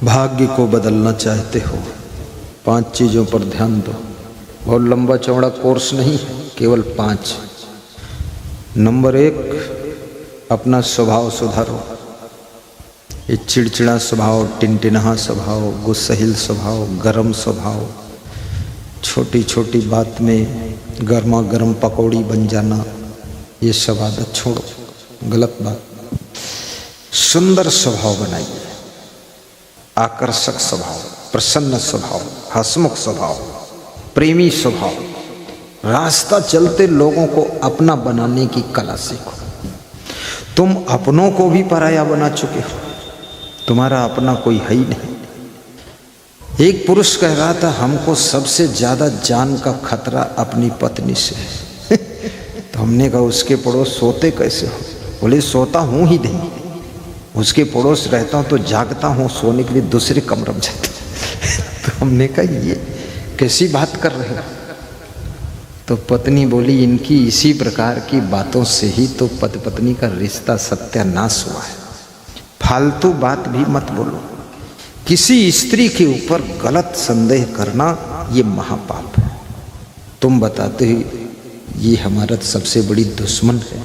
भाग्य को बदलना चाहते हो, 5 चीज़ों पर ध्यान दो। बहुत लंबा चौड़ा कोर्स नहीं, केवल 5। नंबर 1, अपना स्वभाव सुधारो। ये चिड़चिड़ा स्वभाव, टिनटिनहा स्वभाव, गुस्सैल स्वभाव, गरम स्वभाव, छोटी छोटी बात में गर्मा गर्म पकौड़ी बन जाना, ये सब आदत छोड़ो, गलत बात। सुंदर स्वभाव बनाइए, आकर्षक स्वभाव, प्रसन्न स्वभाव, हंसमुख स्वभाव, प्रेमी स्वभाव। रास्ता चलते लोगों को अपना बनाने की कला सीखो। तुम अपनों को भी पराया बना चुके हो, तुम्हारा अपना कोई है ही नहीं। एक पुरुष कह रहा था, हमको सबसे ज्यादा जान का खतरा अपनी पत्नी से है। तो हमने कहा, उसके पड़ोस सोते कैसे हो? बोले, सोता हूं ही नहीं, उसके पड़ोस रहता हूं तो जागता हूं, सोने के लिए दूसरे कमरे में जाता। तो हमने कहा, ये कैसी बात कर रहे हो? तो पत्नी बोली, इनकी इसी प्रकार की बातों से ही तो पति पत्नी का रिश्ता सत्यानाश हुआ है। फालतू बात भी मत बोलो। किसी स्त्री के ऊपर गलत संदेह करना ये महापाप है। तुम बताते हो ये हमारा सबसे बड़ी दुश्मन है,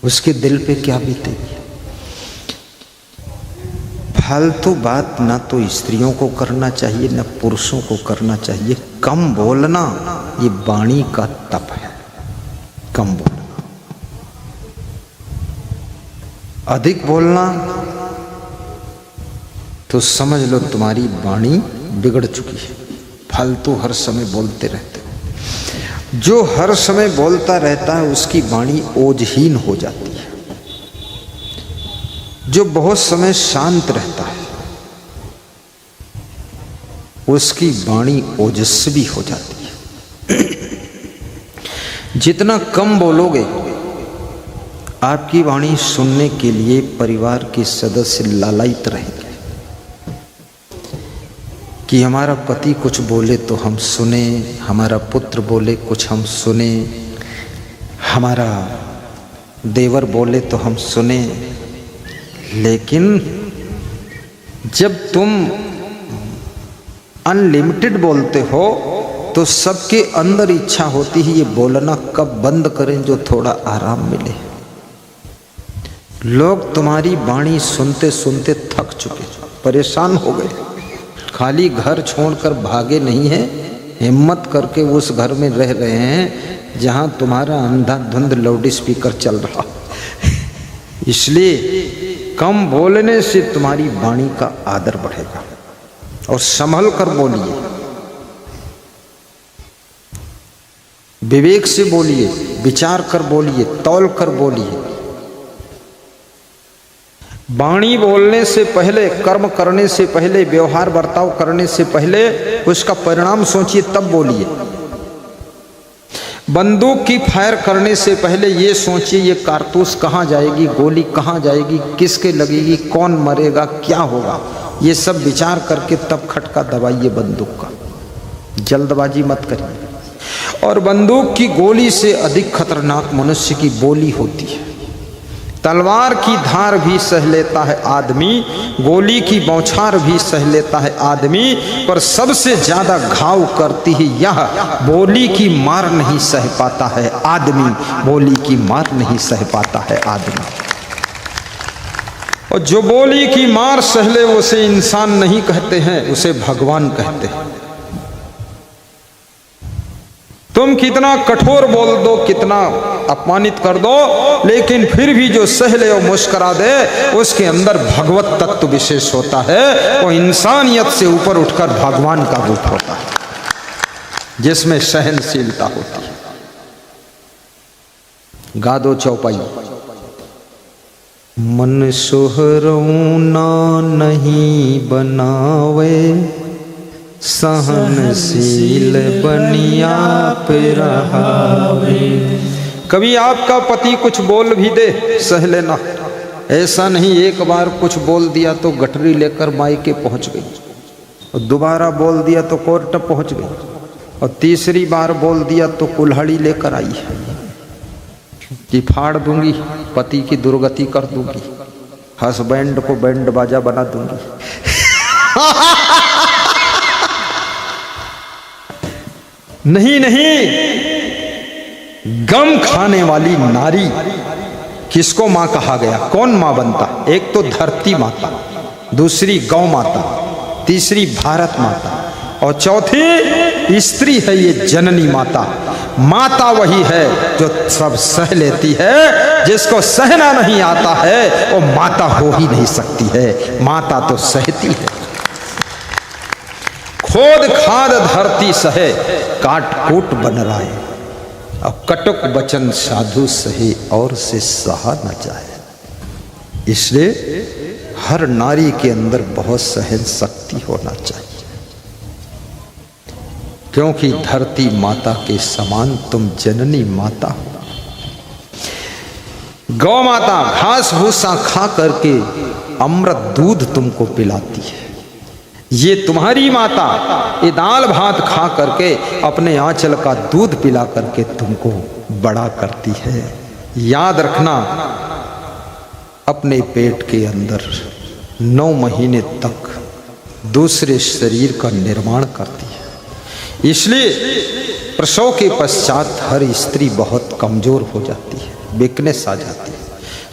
उसके दिल पे क्या बीतेगी? फालतू बात ना तो स्त्रियों को करना चाहिए, ना पुरुषों को करना चाहिए। कम बोलना ये वाणी का तप है। कम बोलना, अधिक बोलना तो समझ लो तुम्हारी वाणी बिगड़ चुकी है। फालतू हर समय बोलते रहते हो। जो हर समय बोलता रहता है उसकी वाणी ओजहीन हो जाती है। जो बहुत समय शांत रहता है उसकी वाणी ओजस्वी हो जाती है। जितना कम बोलोगे, आपकी वाणी सुनने के लिए परिवार के सदस्य लालायित रहेंगे कि हमारा पति कुछ बोले तो हम सुने, हमारा पुत्र बोले कुछ हम सुने, हमारा देवर बोले तो हम सुने। लेकिन जब तुम अनलिमिटेड बोलते हो तो सबके अंदर इच्छा होती है ये बोलना कब बंद करें, जो थोड़ा आराम मिले। लोग तुम्हारी वाणी सुनते सुनते थक चुके, परेशान हो गए, खाली घर छोड़कर भागे नहीं है, हिम्मत करके उस घर में रह रहे हैं जहां तुम्हारा अंधाधुंध लाउड स्पीकर चल रहा। इसलिए कम बोलने से तुम्हारी वाणी का आदर बढ़ेगा। और संभल कर बोलिए, विवेक से बोलिए, विचार कर बोलिए, तौल कर बोलिए। वाणी बोलने से पहले, कर्म करने से पहले, व्यवहार बर्ताव करने से पहले उसका परिणाम सोचिए, तब बोलिए। बंदूक की फायर करने से पहले ये सोचिए ये कारतूस कहाँ जाएगी, गोली कहाँ जाएगी, किसके लगेगी, कौन मरेगा, क्या होगा। ये सब विचार करके तब खटका दबाइए बंदूक का। जल्दबाजी मत करिए। और बंदूक की गोली से अधिक खतरनाक मनुष्य की बोली होती है। तलवार की धार भी सह लेता है आदमी, गोली की बौछार भी सह लेता है आदमी, पर सबसे ज्यादा घाव करती है यह बोली की मार नहीं सह पाता है आदमी। बोली की मार नहीं सह पाता है आदमी। और जो बोली की मार सह ले उसे इंसान नहीं कहते हैं, उसे भगवान कहते हैं। तुम कितना कठोर बोल दो, कितना अपमानित कर दो, लेकिन फिर भी जो सह ले और मुस्कुरा दे उसके अंदर भगवत तत्व विशेष होता है। वो इंसानियत से ऊपर उठकर भगवान का रूप होता है, जिसमें सहनशीलता होती है। गा दो चौपाई। मन सोहरौना नहीं बनावे, सहनशील बनिया पे रहावे। कभी आपका पति कुछ बोल भी दे, सह लेना। ऐसा नहीं एक बार कुछ बोल दिया तो गठरी लेकर मायके पहुंच गई, और दोबारा बोल दिया तो कोर्ट पहुंच गई, और तीसरी बार बोल दिया तो कुल्हाड़ी लेकर आई है कि फाड़ दूंगी, पति की दुर्गति कर दूंगी, हस्बैंड को बैंड बाजा बना दूंगी। नहीं नहीं, गम खाने वाली नारी किसको मां कहा गया? कौन मां बनता? एक तो धरती माता, दूसरी गौ माता, तीसरी भारत माता और चौथी स्त्री है ये जननी माता। माता वही है जो सब सह लेती है, जिसको सहना नहीं आता है वो माता हो ही नहीं सकती है। माता तो सहती है। खोद खाद धरती सहे, काट कूट बन राय, अब कटुक वचन साधु सहे और से सहा न जाए। इसलिए हर नारी के अंदर बहुत सहन शक्ति होना चाहिए, क्योंकि धरती माता के समान तुम जननी माता हो। गौ माता घास भूसा खा करके अमृत दूध तुमको पिलाती है। ये तुम्हारी माता ये दाल भात खा करके अपने आंचल का दूध पिला करके तुमको बड़ा करती है। याद रखना, अपने पेट के अंदर 9 महीने तक दूसरे शरीर का निर्माण करती है। इसलिए प्रसव के पश्चात हर स्त्री बहुत कमजोर हो जाती है, वीकनेस आ जाती है,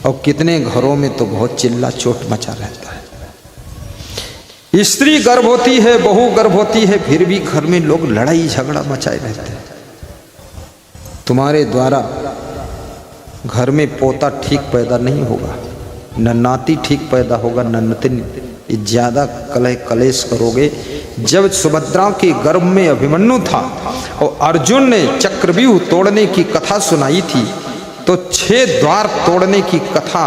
और कितने घरों में तो बहुत चिल्ला चोट मचा रहता है। स्त्री गर्भवती है, बहू गर्भवती है, फिर भी घर में लोग लड़ाई झगड़ा मचाए रहते हैं। तुम्हारे द्वारा घर में पोता ठीक पैदा नहीं होगा, न नाती ठीक पैदा होगा, न नतिन। ज्यादा कलह कलेश करोगे। जब सुभद्रा के गर्भ में अभिमन्यु था और अर्जुन ने चक्रव्यूह तोड़ने की कथा सुनाई थी, तो 6 द्वार तोड़ने की कथा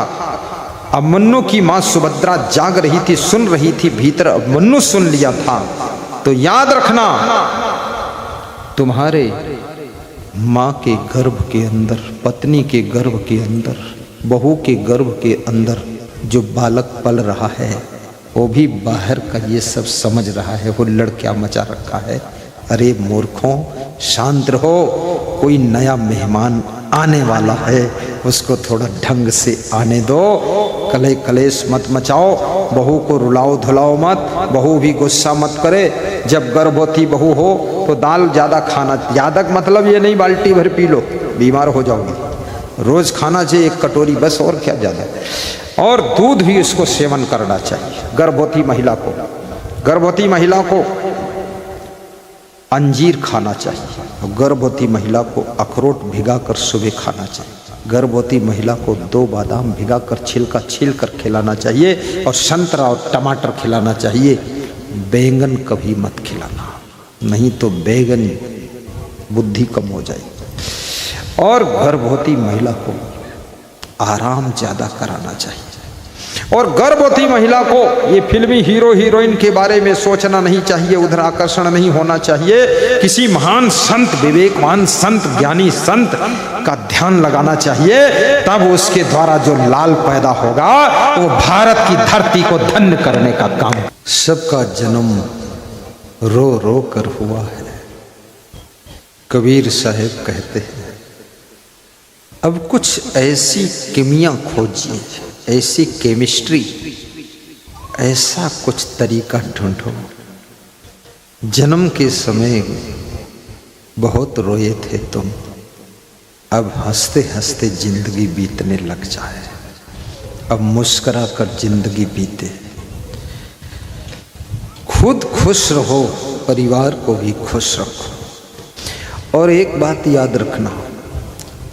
अभिमन्यु की मां सुभद्रा जाग रही थी, सुन रही थी, भीतर अभिमन्यु सुन लिया था। तो याद रखना, तुम्हारे मां के गर्भ के अंदर, पत्नी के गर्भ के अंदर, बहू के गर्भ के अंदर जो बालक पल रहा है वो भी बाहर का ये सब समझ रहा है, हुल्लड़ क्या मचा रखा है। अरे मूर्खों, शांत रहो, कोई नया मेहमान आने वाला है, उसको थोड़ा ढंग से आने दो। कलह कलेश मत मचाओ, बहू को रुलाओ धुलाओ मत, बहू भी गुस्सा मत करे। जब गर्भवती बहू हो तो दाल ज़्यादा खाना, ज़्यादा मतलब ये नहीं बाल्टी भर पी लो, बीमार हो जाओगी। रोज़ खाना चाहिए 1 कटोरी बस, और क्या ज़्यादा। और दूध भी उसको सेवन करना चाहिए। गर्भवती महिला को अंजीर खाना चाहिए, और गर्भवती महिला को अखरोट भिगाकर सुबह खाना चाहिए। गर्भवती महिला को 2 बादाम भिगाकर छिलका छील कर खिलाना चाहिए, और संतरा और टमाटर खिलाना चाहिए। बैंगन कभी मत खिलाना, नहीं तो बैंगन बुद्धि कम हो जाएगी। और गर्भवती महिला को आराम ज़्यादा कराना चाहिए। और गर्भवती महिला को ये फिल्मी हीरो हीरोइन के बारे में सोचना नहीं चाहिए, उधर आकर्षण नहीं होना चाहिए। किसी महान संत, विवेकवान संत, ज्ञानी संत का ध्यान लगाना चाहिए, तब उसके द्वारा जो लाल पैदा होगा वो भारत की धरती को धन्य करने का काम। सबका जन्म रो रो कर हुआ है, कबीर साहब कहते हैं। अब कुछ ऐसी केमिया खोजिए, ऐसी केमिस्ट्री, ऐसा कुछ तरीका ढूंढो। जन्म के समय बहुत रोए थे तुम, अब हंसते हंसते जिंदगी बीतने लग जाए। अब मुस्कुरा कर जिंदगी बीते। खुद खुश रहो, परिवार को भी खुश रखो। और एक बात याद रखना,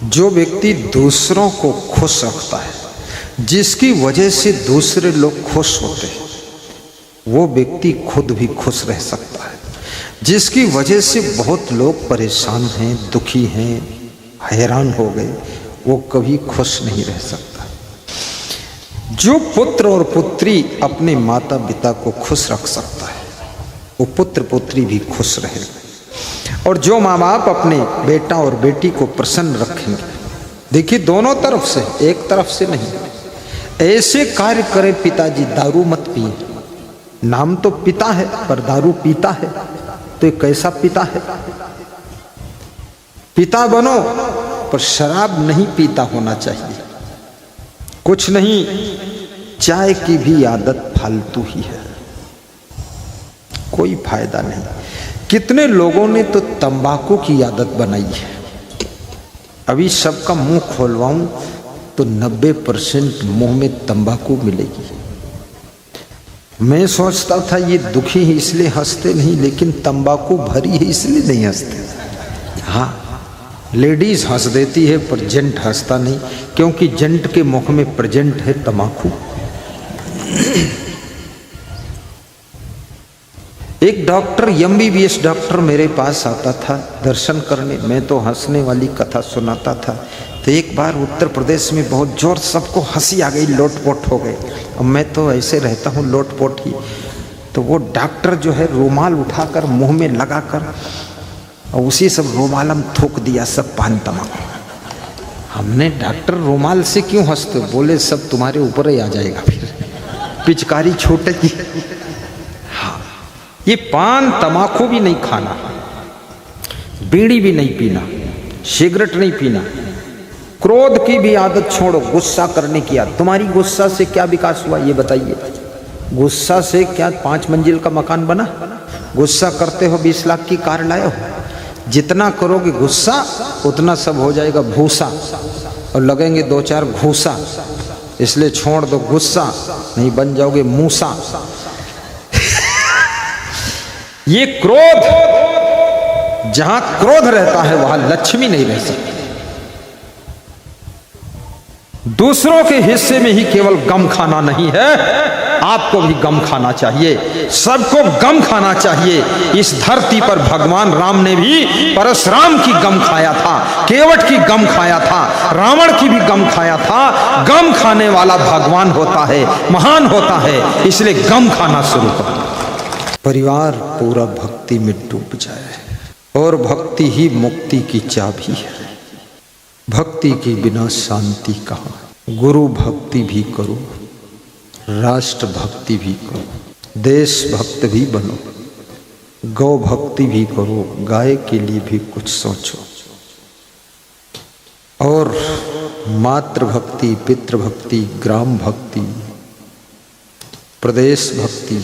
जो व्यक्ति दूसरों को खुश रखता है, जिसकी वजह से दूसरे लोग खुश होते हैं, वो व्यक्ति खुद भी खुश रह सकता है। जिसकी वजह से बहुत लोग परेशान हैं, दुखी हैं, हैरान हो गए, वो कभी खुश नहीं रह सकता। जो पुत्र और पुत्री अपने माता पिता को खुश रख सकता है, वो पुत्र पुत्री भी खुश रहेगा। और जो माँ बाप अपने बेटा और बेटी को प्रसन्न रखेंगे, देखिए दोनों तरफ से, एक तरफ से नहीं। ऐसे कार्य करें, पिताजी दारू मत पिए, नाम तो पिता है पर दारू पीता है, तो ये कैसा पिता है? पिता बनो पर शराब नहीं पीता होना चाहिए। कुछ नहीं, चाय की भी आदत फालतू ही है। कोई फायदा नहीं। कितने लोगों ने तो तंबाकू की आदत बनाई है। अभी सबका मुंह खोलवाऊं तो 90% मुंह में तंबाकू मिलेगी। मैं सोचता था ये दुखी है इसलिए हंसते नहीं, लेकिन तंबाकू भरी है इसलिए नहीं हंसते। हाँ, लेडीज हंस देती है पर जेंट हंसता नहीं, क्योंकि जेंट के मुख में प्रेजेंट है तंबाकू। एक डॉक्टर, MBBS डॉक्टर मेरे पास आता था दर्शन करने। मैं तो हंसने वाली कथा सुनाता था। तो एक बार उत्तर प्रदेश में बहुत जोर सबको हंसी आ गई, लोटपोट हो गए। अब मैं तो ऐसे रहता हूँ लोटपोट ही। तो वो डॉक्टर जो है रुमाल उठाकर मुंह में लगाकर और उसी सब रुमाल हम थूक दिया सब पान तमाकू। हमने डॉक्टर रुमाल से क्यों हंसते? बोले सब तुम्हारे ऊपर ही आ जाएगा, फिर पिचकारी छूटेगी। हाँ, ये पान तमाकू भी नहीं खाना, बीड़ी भी नहीं पीना, सिगरेट नहीं पीना, क्रोध की भी आदत छोड़ो, गुस्सा करने की आदत। तुम्हारी गुस्सा से क्या विकास हुआ ये बताइए? गुस्सा से क्या 5 मंजिल का मकान बना? गुस्सा करते हो 20 लाख की कार लाए हो? जितना करोगे गुस्सा उतना सब हो जाएगा भूसा और लगेंगे 2-4 घूसा। इसलिए छोड़ दो गुस्सा, नहीं बन जाओगे मूसा। ये क्रोध, जहां क्रोध रहता है वहां लक्ष्मी नहीं रह सकती। दूसरों के हिस्से में ही केवल गम खाना नहीं है, आपको भी गम खाना चाहिए। सबको गम खाना चाहिए। इस धरती पर भगवान राम ने भी परशुराम की गम खाया था, केवट की गम खाया था, रावण की भी गम खाया था। गम खाने वाला भगवान होता है, महान होता है। इसलिए गम खाना शुरू करो। परिवार पूरा भक्ति में डूब जाए और भक्ति ही मुक्ति की चाबी है। भक्ति के बिना शांति कहाँ? गुरु भक्ति भी करो, राष्ट्र भक्ति भी करो, देश भक्त भी बनो, गौ भक्ति भी करो, गाय के लिए भी कुछ सोचो, और मातृ भक्ति, पितृ भक्ति, ग्राम भक्ति, प्रदेश भक्ति,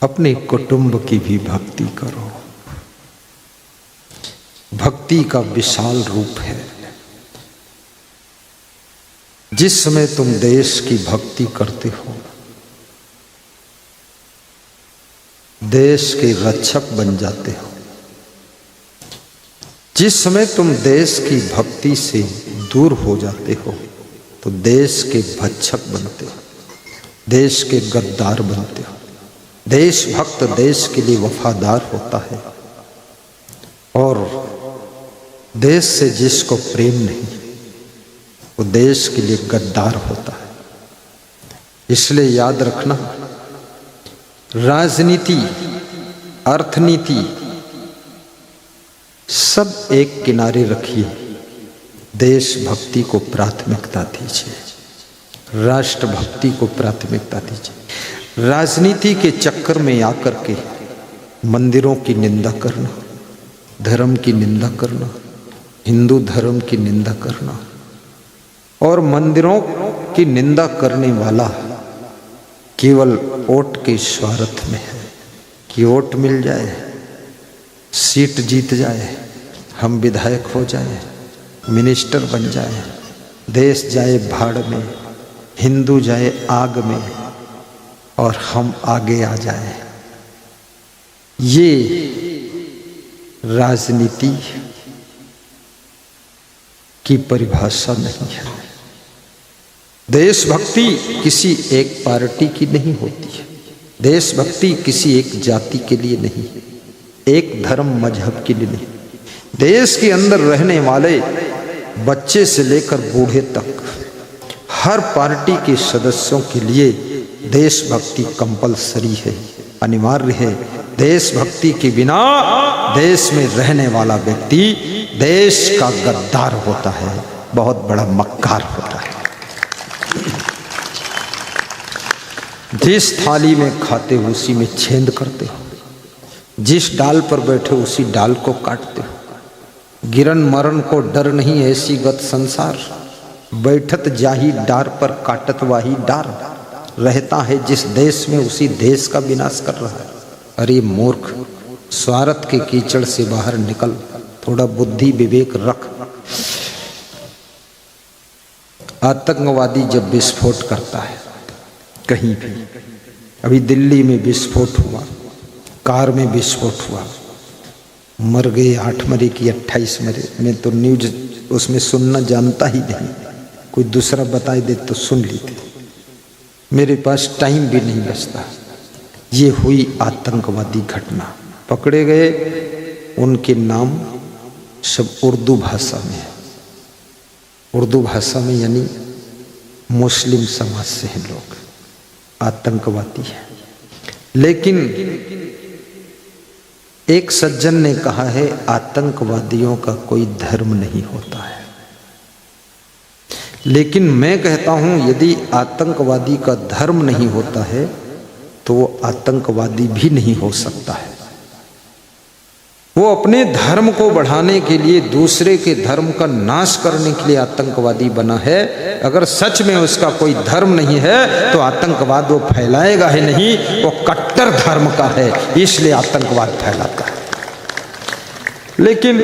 अपने कुटुंब की भी भक्ति करो। भक्ति का विशाल रूप है। जिस समय तुम देश की भक्ति करते हो, देश के रक्षक बन जाते हो। जिस समय तुम देश की भक्ति से दूर हो जाते हो तो देश के भक्षक बनते हो, देश के गद्दार बनते हो। देशभक्त देश के लिए वफादार होता है, और देश से जिसको प्रेम नहीं वो देश के लिए गद्दार होता है। इसलिए याद रखना, राजनीति, अर्थनीति सब एक किनारे रखिए, देशभक्ति को प्राथमिकता दीजिए, राष्ट्रभक्ति को प्राथमिकता दीजिए। राजनीति के चक्कर में आकर के मंदिरों की निंदा करना, धर्म की निंदा करना, हिंदू धर्म की निंदा करना, और मंदिरों की निंदा करने वाला केवल वोट के स्वार्थ में है कि वोट मिल जाए, सीट जीत जाए, हम विधायक हो जाए, मिनिस्टर बन जाए, देश जाए भाड़ में, हिंदू जाए आग में और हम आगे आ जाए। ये राजनीति की परिभाषा नहीं है। देशभक्ति किसी एक पार्टी की नहीं होती है, देशभक्ति किसी एक जाति के लिए नहीं, एक धर्म मजहब के लिए नहीं। देश के अंदर रहने वाले बच्चे से लेकर बूढ़े तक हर पार्टी के सदस्यों के लिए देशभक्ति कंपलसरी है, अनिवार्य है। देशभक्ति के बिना देश में रहने वाला व्यक्ति देश का गद्दार होता है, बहुत बड़ा मक्कार होता है। जिस थाली में खाते हो उसी में छेद करते हो, जिस डाल पर बैठे उसी डाल को काटते हो। गिरन मरण को डर नहीं ऐसी गत संसार, बैठत जाही डार पर काटत वाही डार। रहता है जिस देश में, उसी देश का विनाश कर रहा है। अरे मूर्ख, स्वार्थ के कीचड़ से बाहर निकल, थोड़ा बुद्धि विवेक रख। आतंकवादी जब विस्फोट करता है कहीं भी, अभी दिल्ली में विस्फोट हुआ, कार में विस्फोट हुआ, मर गए 8 मरे कि 28 मरे। मैं तो न्यूज उसमें सुनना जानता ही नहीं, कोई दूसरा बताए दे तो सुन लेते, मेरे पास टाइम भी नहीं बचता। ये हुई आतंकवादी घटना, पकड़े गए, उनके नाम सब उर्दू भाषा में है। उर्दू भाषा में यानी मुस्लिम समाज से हैं लोग, आतंकवादी है। लेकिन एक सज्जन ने कहा है आतंकवादियों का कोई धर्म नहीं होता है। लेकिन मैं कहता हूं यदि आतंकवादी का धर्म नहीं होता है तो वो आतंकवादी भी नहीं हो सकता है। वो अपने धर्म को बढ़ाने के लिए दूसरे के धर्म का नाश करने के लिए आतंकवादी बना है। अगर सच में उसका कोई धर्म नहीं है तो आतंकवाद वो फैलाएगा ही नहीं, वो कट्टर धर्म का है, इसलिए आतंकवाद फैलाता है। लेकिन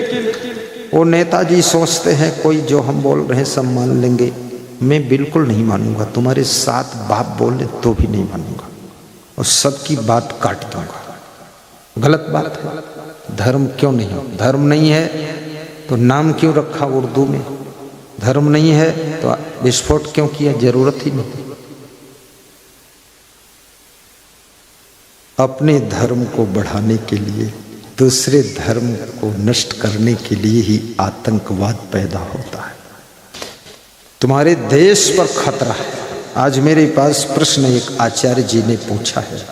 वो नेताजी सोचते हैं कोई जो हम बोल रहे हैं सब मान लेंगे। मैं बिल्कुल नहीं मानूंगा, तुम्हारे 7 बाप बोले तो भी नहीं मानूंगा और सबकी बात काट दूंगा। गलत बात है। धर्म क्यों नहीं? धर्म नहीं है तो नाम क्यों रखा उर्दू में? धर्म नहीं है तो विस्फोट क्यों किया? जरूरत ही नहीं। अपने धर्म को बढ़ाने के लिए दूसरे धर्म को नष्ट करने के लिए ही आतंकवाद पैदा होता है। तुम्हारे देश पर खतरा है। आज मेरे पास प्रश्न एक आचार्य जी ने पूछा है।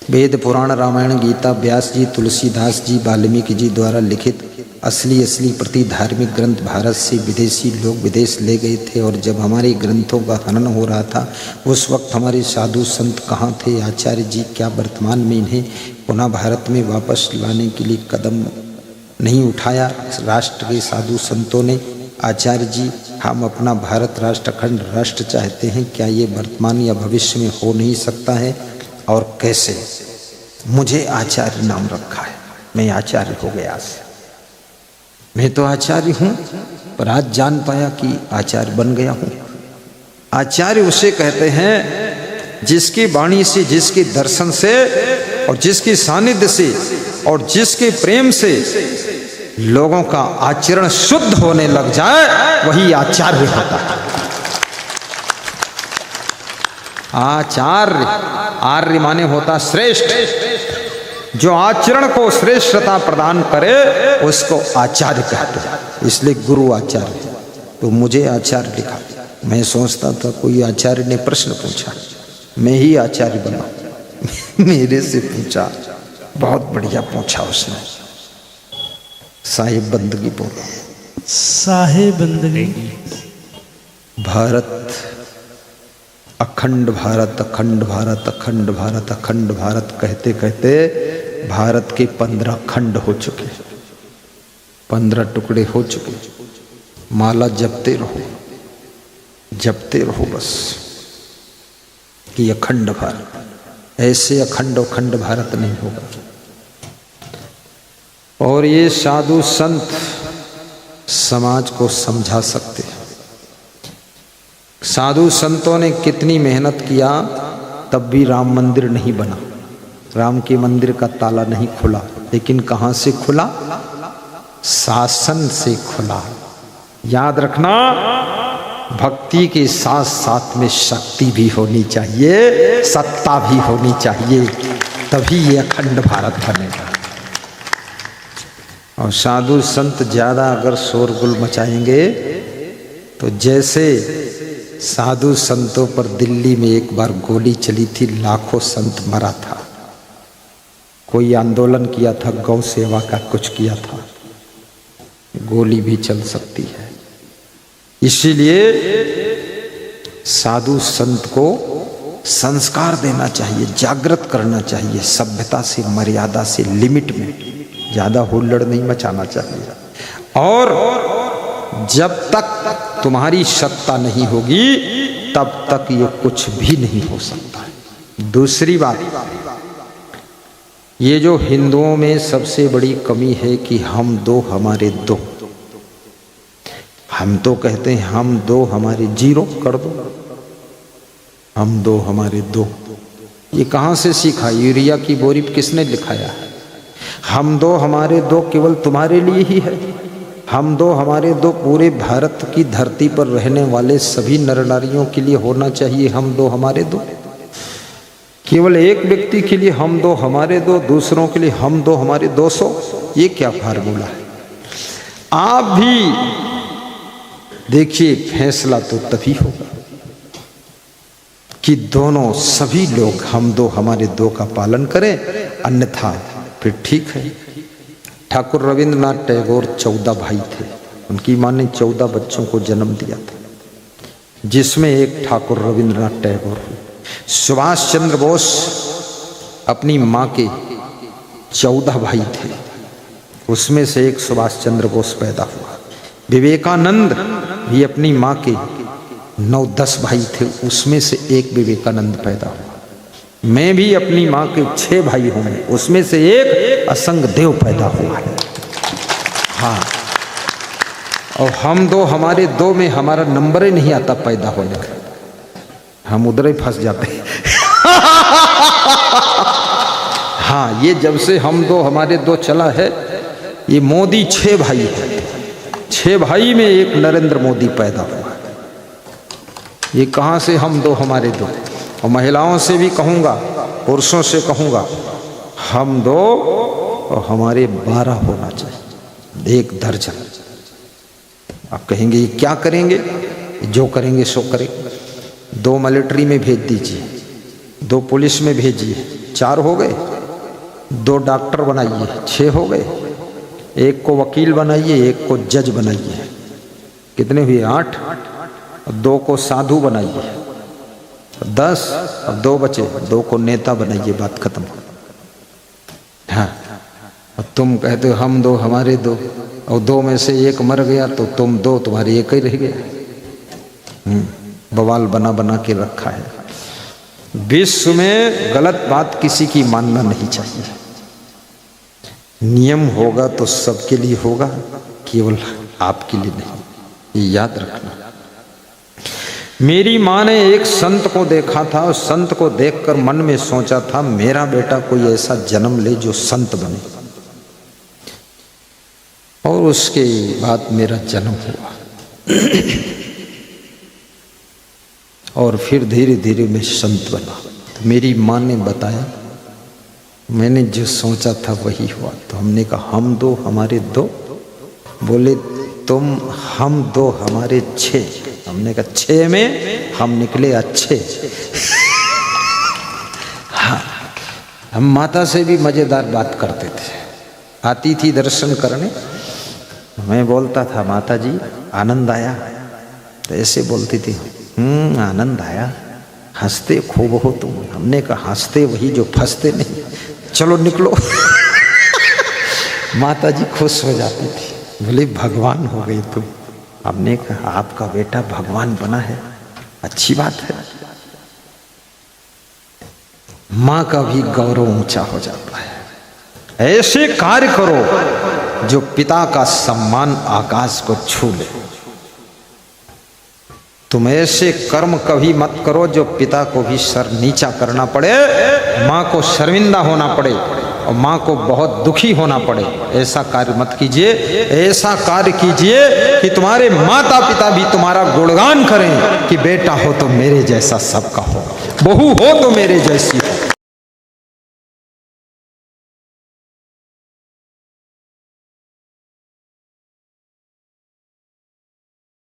वेद पुराण रामायण गीता व्यास जी तुलसीदास जी वाल्मीकि जी द्वारा लिखित असली प्रति धार्मिक ग्रंथ भारत से विदेशी लोग विदेश ले गए थे, और जब हमारे ग्रंथों का हनन हो रहा था उस वक्त हमारे साधु संत कहाँ थे? आचार्य जी क्या वर्तमान में इन्हें पुनः भारत में वापस लाने के लिए कदम नहीं उठाया राष्ट्र के साधु संतों ने? आचार्य जी, हम अपना भारत राष्ट्र अखंड राष्ट्र चाहते हैं, क्या ये वर्तमान या भविष्य में हो नहीं सकता है और कैसे? मुझे आचार्य नाम रखा है, मैं आचार्य हो गया। मैं तो आचार्य हूं, पर आज जान पाया कि आचार्य बन गया हूं। आचार्य उसे कहते हैं जिसकी वाणी से, जिसके दर्शन से और जिसके सानिध्य से और जिसके प्रेम से लोगों का आचरण शुद्ध होने लग जाए, वही आचार्य होता है। आचार्य, आर्य माने होता श्रेष्ठ, जो आचरण को श्रेष्ठता प्रदान करे उसको आचार्य कहते हैं। इसलिए गुरु आचार्य। तो मुझे आचार्य लिखा। मैं सोचता था कोई आचार्य ने प्रश्न पूछा, मैं ही आचार्य बना। मेरे से पूछा, बहुत बढ़िया पूछा उसने। साहिब बंदगी बोलो। साहिब बंदगी। भारत अखंड भारत, अखंड भारत, अखंड भारत, अखंड भारत कहते कहते भारत के 15 खंड हो चुके, 15 टुकड़े हो चुके। माला जपते रहो बस कि अखंड भारत। ऐसे अखंड अखंड भारत नहीं होगा। और ये साधु संत समाज को समझा सकते हैं। साधु संतों ने कितनी मेहनत किया तब भी राम मंदिर नहीं बना, राम के मंदिर का ताला नहीं खुला। लेकिन कहां से खुला? शासन से खुला। याद रखना, भक्ति के साथ साथ में शक्ति भी होनी चाहिए, सत्ता भी होनी चाहिए, तभी ये अखंड भारत बनेगा। और साधु संत ज्यादा अगर शोरगुल मचाएंगे तो जैसे साधु संतों पर दिल्ली में एक बार गोली चली थी, लाखों संत मरा था। कोई आंदोलन किया था, गौ सेवा का कुछ किया था, गोली भी चल सकती है। इसीलिए साधु संत को संस्कार देना चाहिए, जागृत करना चाहिए, सभ्यता से, मर्यादा से, लिमिट में, ज्यादा हुल्लड़ नहीं मचाना चाहिए। और जब तक तुम्हारी सत्ता नहीं होगी तब तक ये कुछ भी नहीं हो सकता। दूसरी बात, ये जो हिंदुओं में सबसे बड़ी कमी है कि हम दो हमारे दो, हम तो कहते हैं हम दो हमारे जीरो कर दो, हम दो हमारे दो। ये कहाँ से सीखा? यूरिया की बोरी पे किसने लिखाया है? हम दो हमारे दो केवल तुम्हारे लिए ही है। हम दो हमारे दो पूरे भारत की धरती पर रहने वाले सभी नर नारियों के लिए होना चाहिए। हम दो हमारे दो, केवल एक व्यक्ति के लिए हम दो हमारे दो, दूसरों के लिए हम दो हमारे 200। ये क्या फार्मूला है? आप भी देखिए, फैसला तो तभी होगा कि दोनों सभी लोग हम दो हमारे दो का पालन करें, अन्यथा फिर ठीक है। ठाकुर रविंद्रनाथ टैगोर 14 भाई थे, उनकी मां ने 14 बच्चों को जन्म दिया था, जिसमें एक ठाकुर रविंद्रनाथ टैगोर हुए। सुभाष चंद्र बोस अपनी मां के 14 भाई थे, उसमें से एक सुभाष चंद्र बोस पैदा हुआ। विवेकानंद भी अपनी मां के 9-10 भाई थे, उसमें से एक विवेकानंद पैदा हुआ। मैं भी अपनी मां के 6 भाई हूं, उसमें से एक असंग देव पैदा हुआ है। हाँ, और हम दो हमारे दो में हमारा नंबर ही नहीं आता पैदा होने का, हम उधर ही फंस जाते हैं। हाँ, ये जब से हम दो हमारे दो चला है, ये मोदी 6 भाई है, 6 भाई में एक नरेंद्र मोदी पैदा हुआ। ये कहाँ से हम दो हमारे दो? और महिलाओं से भी कहूँगा, पुरुषों से कहूँगा, हम दो और हमारे 12 होना चाहिए, 1 दर्जन। आप कहेंगे ये क्या करेंगे? जो करेंगे सो करेंगे। 2 मिलिट्री में भेज दीजिए, 2 पुलिस में भेजिए, 4 हो गए। 2 डॉक्टर बनाइए, 6 हो गए। 1 को वकील बनाइए, 1 को जज बनाइए, कितने हुए? 8। 2 को साधु बनाइए, 10। अब 2 बचे, 2 को नेता बनाइए, बात खत्म। हाँ, अब तुम कहते हो हम दो हमारे दो, और 2 में से 1 मर गया तो तुम 2, तुम्हारे 1 ही रह गया। बवाल बना बना के रखा है। विश्व में गलत बात किसी की मानना नहीं चाहिए। नियम होगा तो सबके लिए होगा, केवल आपके लिए नहीं, ये याद रखना। मेरी माँ ने एक संत को देखा था, और संत को देखकर मन में सोचा था मेरा बेटा कोई ऐसा जन्म ले जो संत बने, और उसके बाद मेरा जन्म हुआ। और फिर धीरे धीरे मैं संत बना। तो मेरी माँ ने बताया, मैंने जो सोचा था वही हुआ। तो हमने कहा हम दो हमारे दो, बोले तुम हम दो हमारे 6। हमने कहा 6 में हम निकले अच्छे। हाँ, हम माता से भी मजेदार बात करते थे। आती थी दर्शन करने, मैं बोलता था माता जी आनंद आया, तो ऐसे बोलती थी आनंद आया, हंसते खूब हो तुम। हमने कहा हंसते वही जो फंसते नहीं, चलो निकलो। माता जी खुश हो जाती थी, बोले भगवान हो गई तुम। हमने कहा आपका बेटा भगवान बना है, अच्छी बात है। माँ का भी गौरव ऊंचा हो जाता है। ऐसे कार्य करो जो पिता का सम्मान आकाश को छू ले। तुम ऐसे कर्म कभी मत करो जो पिता को भी सर नीचा करना पड़े, माँ को शर्मिंदा होना पड़े, और माँ को बहुत दुखी होना पड़े। ऐसा कार्य मत कीजिए। ऐसा कार्य कीजिए कि तुम्हारे माता पिता भी तुम्हारा गुणगान करें कि बेटा हो तो मेरे जैसा सबका हो, बहू हो तो मेरे जैसी हो।